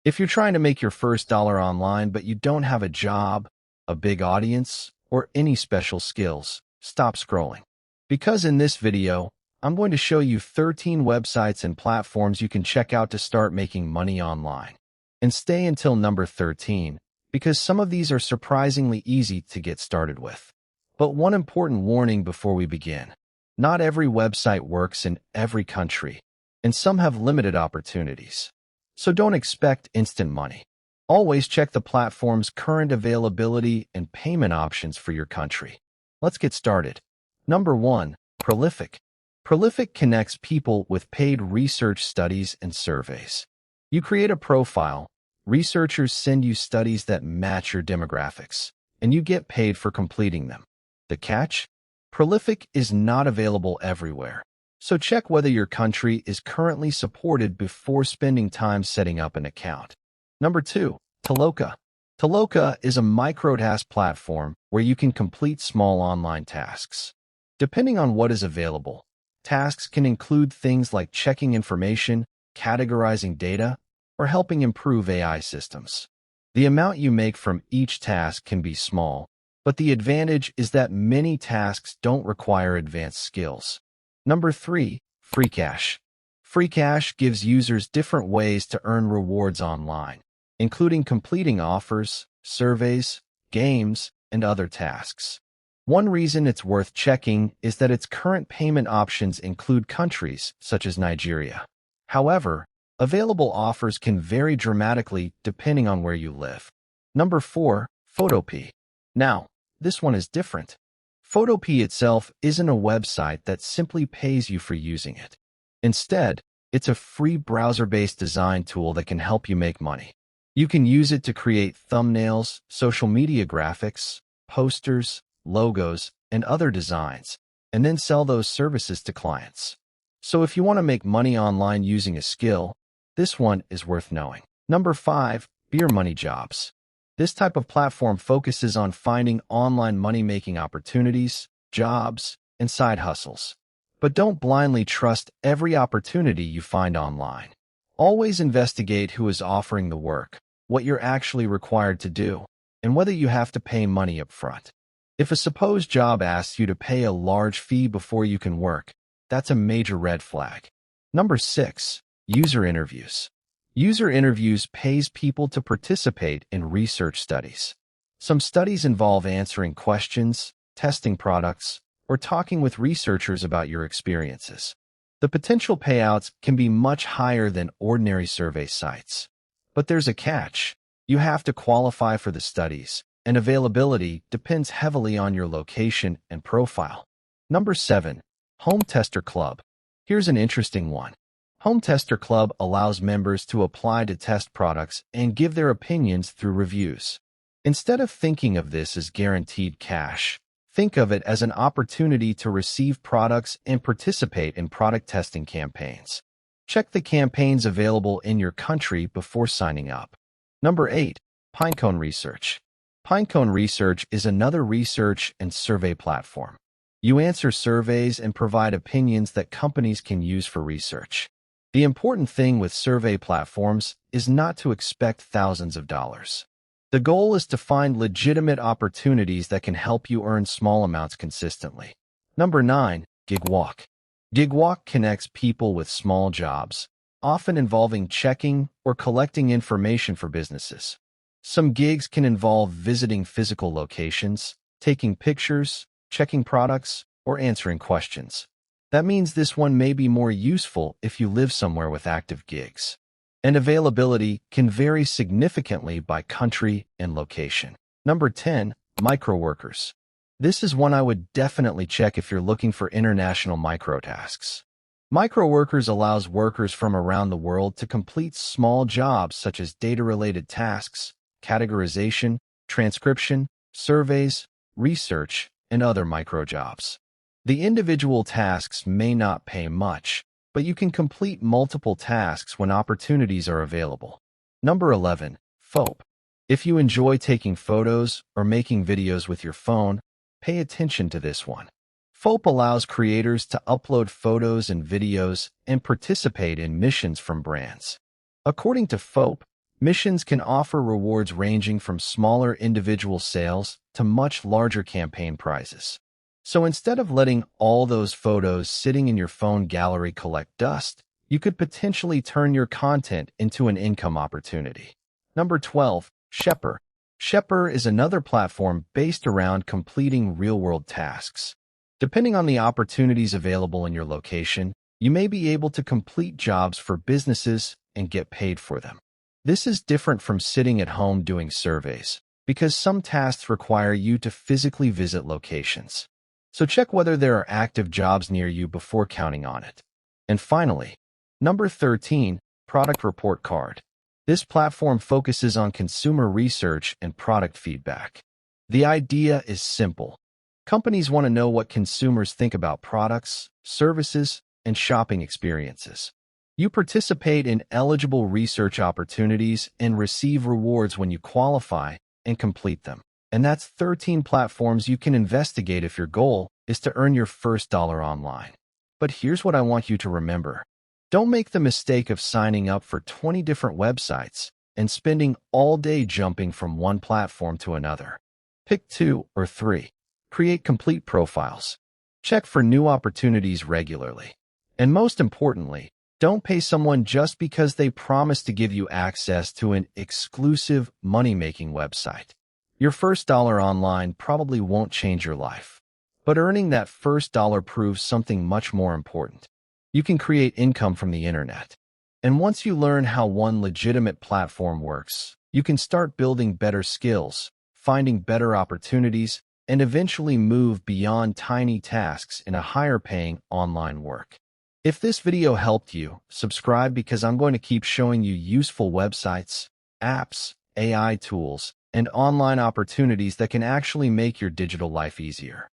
If you're trying to make your first dollar online but you don't have a job, a big audience, or any special skills, stop scrolling. Because in this video, I'm going to show you 13 websites and platforms you can check out to start making money online. And stay until number 13, because some of these are surprisingly easy to get started with. But one important warning before we begin. Not every website works in every country, and some have limited opportunities. So don't expect instant money. Always check the platform's current availability and payment options for your country. Let's get started. Number 1. Prolific. Prolific connects people with paid research studies and surveys. You create a profile, researchers send you studies that match your demographics, and you get paid for completing them. The catch? Prolific is not available everywhere, so check whether your country is currently supported before spending time setting up an account. Number 2. Toloka. Toloka is a microtask platform where you can complete small online tasks. Depending on what is available, tasks can include things like checking information, categorizing data, or helping improve AI systems. The amount you make from each task can be small, but the advantage is that many tasks don't require advanced skills. Number 3. FreeCash. FreeCash gives users different ways to earn rewards online, including completing offers, surveys, games, and other tasks. One reason it's worth checking is that its current payment options include countries such as Nigeria. However, available offers can vary dramatically depending on where you live. Number 4. Photopea. Now, this one is different. Photopea itself isn't a website that simply pays you for using it. Instead, it's a free browser-based design tool that can help you make money. You can use it to create thumbnails, social media graphics, posters, logos, and other designs, and then sell those services to clients. So if you want to make money online using a skill, this one is worth knowing. Number 5. Beer Money Jobs. This type of platform focuses on finding online money-making opportunities, jobs, and side hustles. But don't blindly trust every opportunity you find online. Always investigate who is offering the work, what you're actually required to do, and whether you have to pay money up front. If a supposed job asks you to pay a large fee before you can work, that's a major red flag. Number 6. User interviews. User interviews pays people to participate in research studies. Some studies involve answering questions, testing products, or talking with researchers about your experiences. The potential payouts can be much higher than ordinary survey sites. But there's a catch. You have to qualify for the studies, and availability depends heavily on your location and profile. Number 7. Home Tester Club. Here's an interesting one. Home Tester Club allows members to apply to test products and give their opinions through reviews. Instead of thinking of this as guaranteed cash, think of it as an opportunity to receive products and participate in product testing campaigns. Check the campaigns available in your country before signing up. Number 8. Pinecone Research. Pinecone Research is another research and survey platform. You answer surveys and provide opinions that companies can use for research. The important thing with survey platforms is not to expect thousands of dollars. The goal is to find legitimate opportunities that can help you earn small amounts consistently. Number 9. Gigwalk. Gigwalk connects people with small jobs, often involving checking or collecting information for businesses. Some gigs can involve visiting physical locations, taking pictures, checking products, or answering questions. That means this one may be more useful if you live somewhere with active gigs. And availability can vary significantly by country and location. Number 10. Microworkers. This is one I would definitely check if you're looking for international microtasks. Microworkers allows workers from around the world to complete small jobs such as data-related tasks, categorization, transcription, surveys, research, and other microjobs. The individual tasks may not pay much, but you can complete multiple tasks when opportunities are available. Number 11. FOAP. If you enjoy taking photos or making videos with your phone, pay attention to this one. FOAP allows creators to upload photos and videos and participate in missions from brands. According to FOAP, Missions can offer rewards ranging from smaller individual sales to much larger campaign prizes. So instead of letting all those photos sitting in your phone gallery collect dust, you could potentially turn your content into an income opportunity. Number 12, Shepper. Shepper is another platform based around completing real-world tasks. Depending on the opportunities available in your location, you may be able to complete jobs for businesses and get paid for them. This is different from sitting at home doing surveys, because some tasks require you to physically visit locations. So check whether there are active jobs near you before counting on it. And finally, number 13, Product Report Card. This platform focuses on consumer research and product feedback. The idea is simple. Companies want to know what consumers think about products, services, and shopping experiences. You participate in eligible research opportunities and receive rewards when you qualify and complete them. And that's 13 platforms you can investigate if your goal is to earn your first dollar online. But here's what I want you to remember. Don't make the mistake of signing up for 20 different websites and spending all day jumping from one platform to another. Pick 2 or 3. Create complete profiles. Check for new opportunities regularly. And most importantly, don't pay someone just because they promise to give you access to an exclusive money-making website. Your first dollar online probably won't change your life, but earning that first dollar proves something much more important. You can create income from the internet. And once you learn how one legitimate platform works, you can start building better skills, finding better opportunities, and eventually move beyond tiny tasks in a higher-paying online work. If this video helped you, subscribe because I'm going to keep showing you useful websites, apps, AI tools, and online opportunities that can actually make your digital life easier.